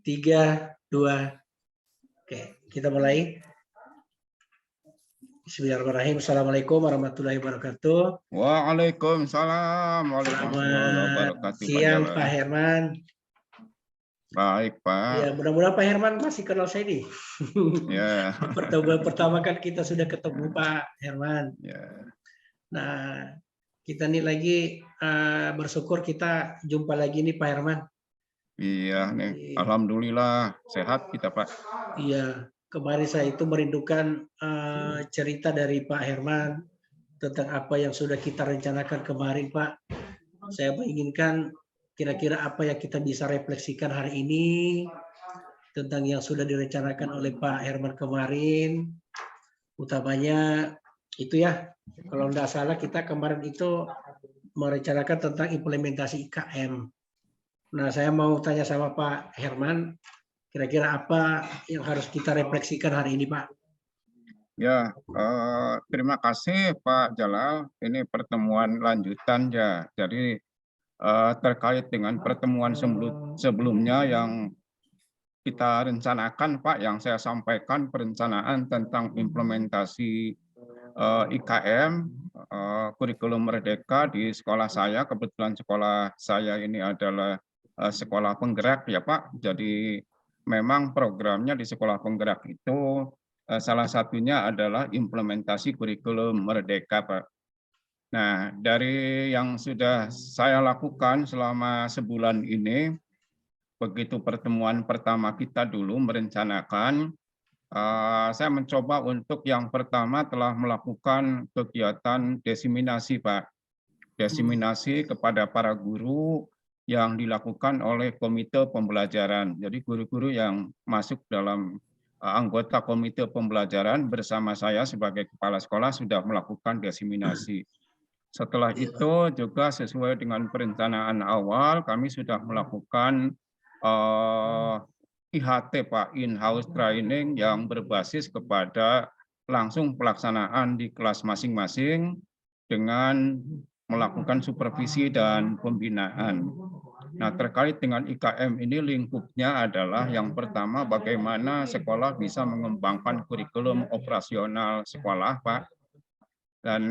3, 2. Oke, kita mulai. Bismillahirrahmanirrahim. Assalamualaikum warahmatullahi wabarakatuh. Waalaikumsalam warahmatullahi Selamat wabarakatuh, Pak siang, Pak Jalan. Herman. Baik, Ya, Pak. mudah-mudahan Pak Herman masih kenal saya nih. Ya. Pertemuan pertama kan kita sudah ketemu, Pak Herman. Ya. Nah, kita nih lagi bersyukur kita jumpa lagi nih, Pak Herman. Iya, nih. Alhamdulillah sehat kita, Pak. Iya, kemarin saya itu merindukan cerita dari Pak Herman tentang apa yang sudah kita rencanakan kemarin, Pak. Saya menginginkan kira-kira apa yang kita bisa refleksikan hari ini tentang yang sudah direncanakan oleh Pak Herman kemarin. Utamanya itu ya, kalau tidak salah kita kemarin itu merencanakan tentang implementasi IKM. Nah, saya mau tanya sama Pak Herman, kira-kira apa yang harus kita refleksikan hari ini, Pak? Ya, terima kasih Pak Jalal. Ini pertemuan lanjutan ya. Jadi terkait dengan pertemuan sebelumnya yang kita rencanakan, Pak, yang saya sampaikan perencanaan tentang implementasi IKM, kurikulum merdeka di sekolah saya. Kebetulan sekolah saya ini adalah sekolah penggerak ya Pak. Jadi memang programnya di sekolah penggerak itu salah satunya adalah implementasi kurikulum merdeka, Pak. Nah, dari yang sudah saya lakukan selama sebulan ini, begitu pertemuan pertama kita dulu merencanakan, saya mencoba untuk yang pertama telah melakukan kegiatan desiminasi, Pak. Desiminasi kepada para guru yang dilakukan oleh komite pembelajaran. Jadi guru-guru yang masuk dalam anggota komite pembelajaran bersama saya sebagai kepala sekolah sudah melakukan desiminasi. Setelah itu juga sesuai dengan perencanaan awal, kami sudah melakukan IHT, Pak, in-house training yang berbasis kepada langsung pelaksanaan di kelas masing-masing dengan melakukan supervisi dan pembinaan. Nah, terkait dengan IKM ini lingkupnya adalah yang pertama bagaimana sekolah bisa mengembangkan kurikulum operasional sekolah, Pak. Dan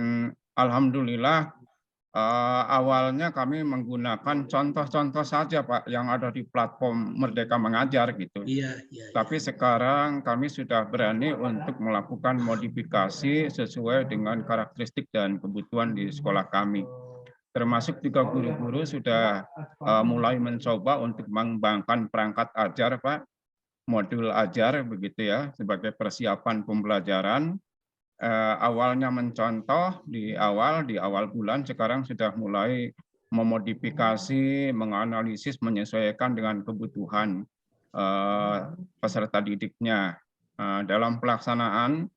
alhamdulillah awalnya kami menggunakan contoh-contoh saja, Pak, yang ada di platform Merdeka Mengajar gitu. Iya. Tapi sekarang kami sudah berani untuk melakukan modifikasi sesuai dengan karakteristik dan kebutuhan di sekolah kami. Termasuk juga guru-guru sudah mulai mencoba untuk mengembangkan perangkat ajar, Pak, modul ajar begitu ya, sebagai persiapan pembelajaran. Awalnya mencontoh di awal bulan, sekarang sudah mulai memodifikasi, menganalisis, menyesuaikan dengan kebutuhan peserta didiknya. Dalam pelaksanaan,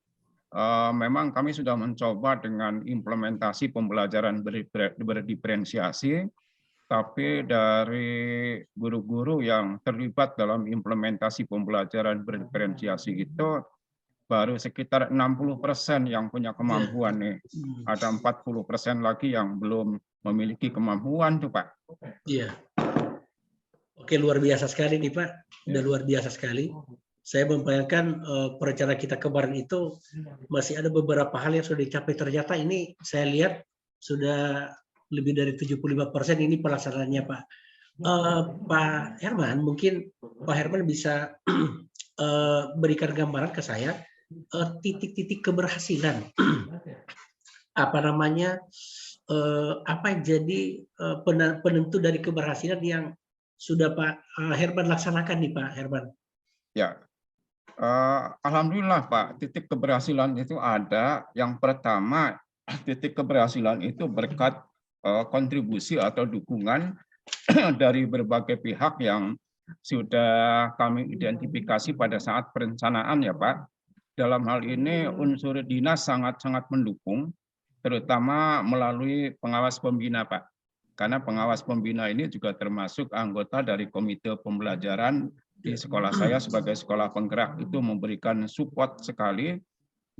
memang kami sudah mencoba dengan implementasi pembelajaran berdiferensiasi, tapi dari guru-guru yang terlibat dalam implementasi pembelajaran berdiferensiasi itu baru sekitar 60% yang punya kemampuan nih. Ada 40% lagi yang belum memiliki kemampuan tuh, Pak. Iya. Oke, luar biasa sekali nih, Pak. Udah luar biasa sekali. Saya membayangkan perencanaan kita kemarin itu masih ada beberapa hal yang sudah dicapai. Ternyata ini saya lihat sudah lebih dari 75% ini pelaksanaannya, Pak. Pak Herman, mungkin Pak Herman bisa berikan gambaran ke saya titik-titik keberhasilan apa namanya apa yang jadi penentu dari keberhasilan yang sudah Pak Herman laksanakan nih, Pak Herman. Ya, alhamdulillah Pak, titik keberhasilan itu ada. Yang pertama, titik keberhasilan itu berkat kontribusi atau dukungan dari berbagai pihak yang sudah kami identifikasi pada saat perencanaan ya Pak. Dalam hal ini unsur dinas sangat-sangat mendukung, terutama melalui pengawas pembina, Pak. Karena pengawas pembina ini juga termasuk anggota dari komite pembelajaran di sekolah saya sebagai sekolah penggerak, itu memberikan support sekali,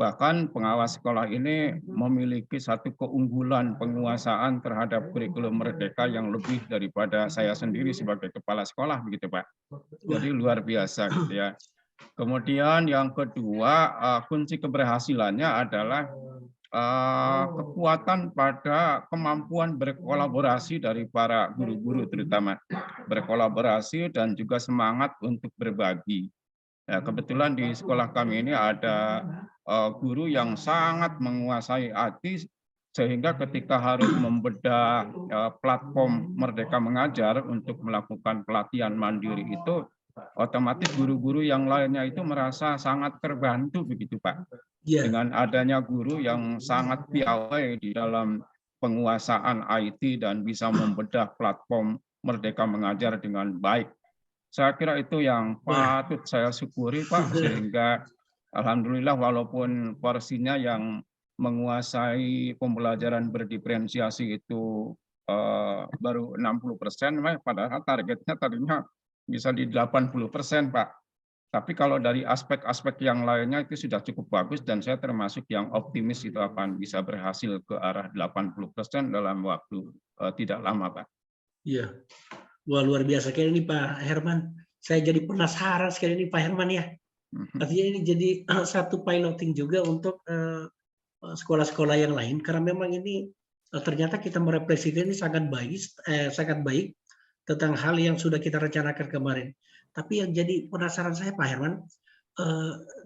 Bahkan pengawas sekolah ini memiliki satu keunggulan penguasaan terhadap kurikulum Merdeka yang lebih daripada saya sendiri sebagai kepala sekolah, begitu Pak. Wah, Jadi luar biasa gitu ya. Kemudian yang kedua, kunci keberhasilannya adalah kekuatan pada kemampuan berkolaborasi dari para guru-guru terutama. Berkolaborasi dan juga semangat untuk berbagi. Ya, kebetulan di sekolah kami ini ada guru yang sangat menguasai IT sehingga ketika harus membedah platform Merdeka Mengajar untuk melakukan pelatihan mandiri itu otomatis guru-guru yang lainnya itu merasa sangat terbantu begitu Pak. iya, Dengan adanya guru yang sangat piawai di dalam penguasaan IT dan bisa membedah platform Merdeka Mengajar dengan baik. Saya kira itu yang wah, patut saya syukuri Pak, sehingga alhamdulillah walaupun porsinya yang menguasai pembelajaran berdiferensiasi itu baru 60%, padahal targetnya tadinya bisa di 80%, Pak. Tapi kalau dari aspek-aspek yang lainnya itu sudah cukup bagus dan saya termasuk yang optimis itu akan bisa berhasil ke arah 80% dalam waktu tidak lama, Pak. iya. Wah, luar biasa kayak ini Pak Herman. Saya jadi penasaran sekali ini Pak Herman ya. Artinya ini jadi satu piloting juga untuk sekolah-sekolah yang lain karena memang ini ternyata kita merefleksikan ini sangat baik tentang hal yang sudah kita rencanakan kemarin. Tapi yang jadi penasaran saya Pak Herman,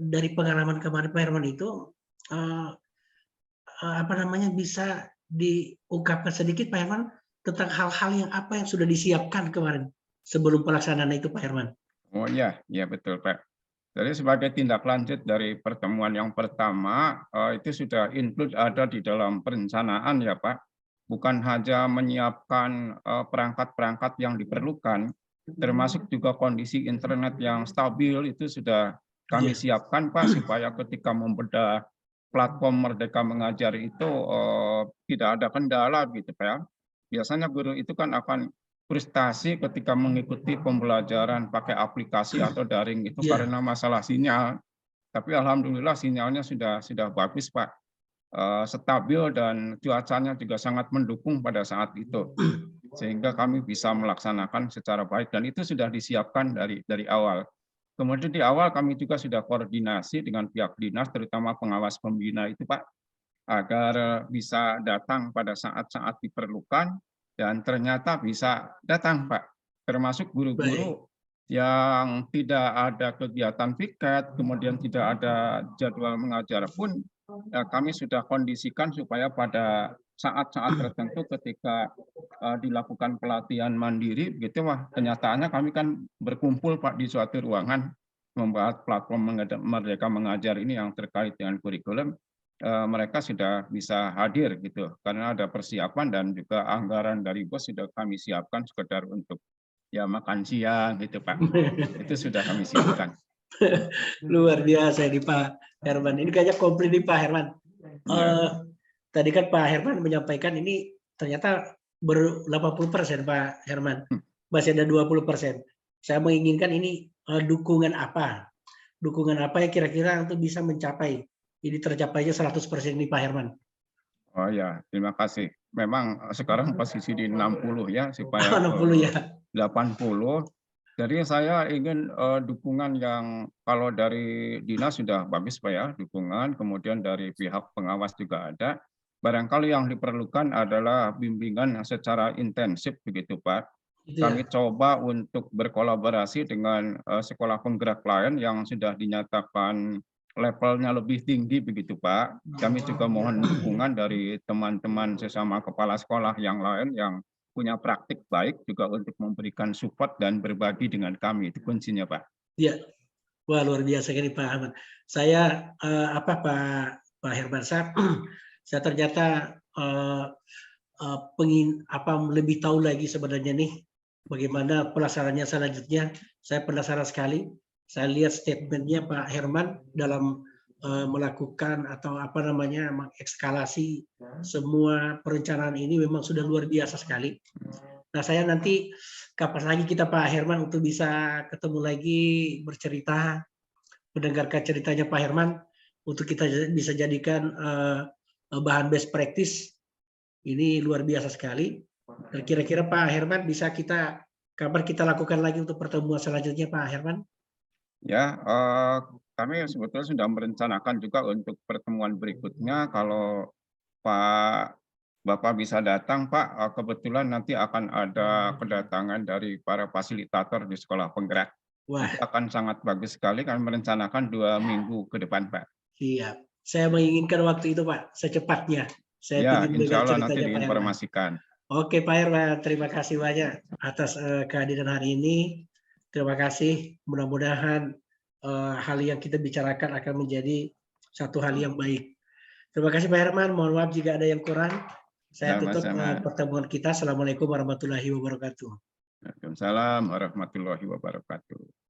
dari pengalaman kemarin Pak Herman itu apa namanya bisa diungkapkan sedikit Pak Herman tentang hal-hal yang apa yang sudah disiapkan kemarin sebelum pelaksanaan itu Pak Herman? Oh iya, iya betul Pak. Jadi sebagai tindak lanjut dari pertemuan yang pertama, itu sudah include ada di dalam perencanaan ya Pak. Bukan hanya menyiapkan perangkat-perangkat yang diperlukan, termasuk juga kondisi internet yang stabil itu sudah kami Iya, siapkan Pak, supaya ketika membedah platform Merdeka Mengajar itu tidak ada kendala gitu Pak ya. Biasanya guru itu kan akan frustasi ketika mengikuti pembelajaran pakai aplikasi atau daring itu iya, karena masalah sinyal. Tapi alhamdulillah sinyalnya sudah bagus Pak, stabil dan cuacanya juga sangat mendukung pada saat itu. Sehingga kami bisa melaksanakan secara baik dan itu sudah disiapkan dari awal. Kemudian di awal kami juga sudah koordinasi dengan pihak dinas terutama pengawas pembina itu Pak, agar bisa datang pada saat-saat diperlukan dan ternyata bisa datang, Pak. Termasuk baik. guru-guru yang tidak ada kegiatan piket, kemudian tidak ada jadwal mengajar pun, kami sudah kondisikan supaya pada saat-saat tertentu ketika dilakukan pelatihan mandiri, gitu, wah kenyataannya kami kan berkumpul Pak di suatu ruangan membahas platform Merdeka Mengajar ini yang terkait dengan kurikulum. Mereka sudah bisa hadir gitu karena ada persiapan dan juga anggaran dari bos sudah kami siapkan sekedar untuk ya makan siang gitu Pak. Itu sudah kami siapkan. Luar biasa ini Pak Herman. Ini kayaknya komplit nih Pak Herman. Ya, Tadi kan Pak Herman menyampaikan ini ternyata 80% Pak Herman. Masih ada 20%. Saya menginginkan ini dukungan apa? Dukungan apa yang kira-kira untuk bisa mencapai ini tercapainya 100% ini Pak Herman? oh ya terima kasih. Memang sekarang posisi di 60 ya supaya 60 ke ya. 80. Jadi saya ingin dukungan yang kalau dari dinas sudah bagus Pak ya, dukungan, kemudian dari pihak pengawas juga ada. Barangkali yang diperlukan adalah bimbingan secara intensif begitu Pak. Itu ya. Kami coba untuk berkolaborasi dengan sekolah penggerak lain yang sudah dinyatakan levelnya lebih tinggi begitu Pak. Kami juga mohon dukungan dari teman-teman sesama kepala sekolah yang lain yang punya praktik baik juga untuk memberikan support dan berbagi dengan kami. Itu kuncinya Pak. Iya. Wah, luar biasa ini Pak Herman. Saya Pak Herman, saya ternyata lebih tahu lagi sebenarnya nih bagaimana pelaksanaannya selanjutnya. Saya penasaran sekali. Saya lihat statementnya Pak Herman dalam melakukan atau mengekskalasi semua perencanaan ini memang sudah luar biasa sekali. Nah, saya nanti kapan lagi kita Pak Herman untuk bisa ketemu lagi bercerita, mendengarkan ceritanya Pak Herman. untuk kita bisa jadikan bahan best practice. Ini luar biasa sekali. Dan kira-kira Pak Herman bisa kapan kita lakukan lagi untuk pertemuan selanjutnya Pak Herman? Ya, kami sebetulnya sudah merencanakan juga untuk pertemuan berikutnya kalau Bapak bisa datang, Pak. Kebetulan nanti akan ada kedatangan dari para fasilitator di Sekolah Penggerak. Wah, Itu akan sangat bagus sekali, kami merencanakan 2 minggu ke depan, Pak. siap. Saya menginginkan waktu itu Pak, secepatnya. Saya Ya, ingin insya mendengar Allah nanti ceritanya Pak Herman. diinformasikan. Oke Pak Herman, terima kasih banyak atas kehadiran hari ini. Terima kasih. Mudah-mudahan hal yang kita bicarakan akan menjadi satu hal yang baik. Terima kasih Pak Herman. Mohon maaf jika ada yang kurang. Saya tutup Sama-sama. pertemuan kita. Assalamualaikum warahmatullahi wabarakatuh. Waalaikumsalam warahmatullahi wabarakatuh.